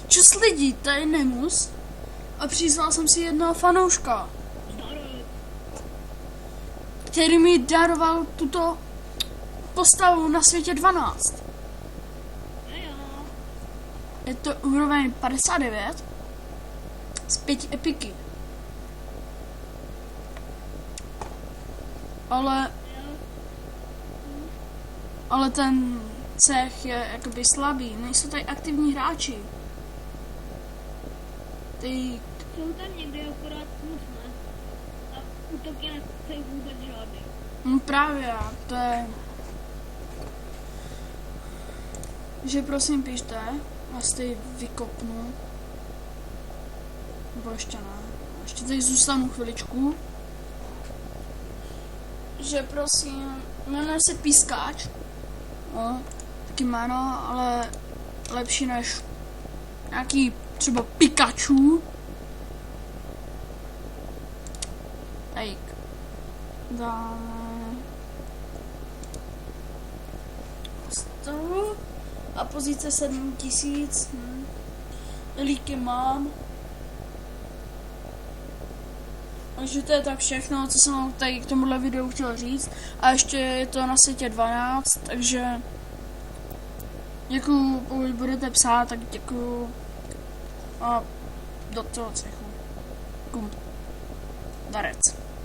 Čus lidi, tady Nemus a přiznal jsem si jednoho fanouška, který mi daroval tuto postavu na světě 12. Je to úroveň 59 z 5 epiky. Ale ten cech je jakoby slabý, nejsou tady aktivní hráči. Jsou tam někde akorát moc ne. A útoky na cech vůbec žádný. No právě, to je... Že prosím pište, asi vykopnu. Nebo ještě ne. Ještě tady zůstanu chviličku. Že prosím, jmenuje se Pískáč. No, taky jméno, ale lepší než nějaký třeba Pikachu. Like. Dáme. Stavu. A pozice 7000. Líky mám. Takže to je tak všechno, co jsem vám tady k tomuhle videu chtěl říct. A ještě je to na světě 12, takže děkuju, pokud budete psát, tak děkuju. A do toho cechu. Darec.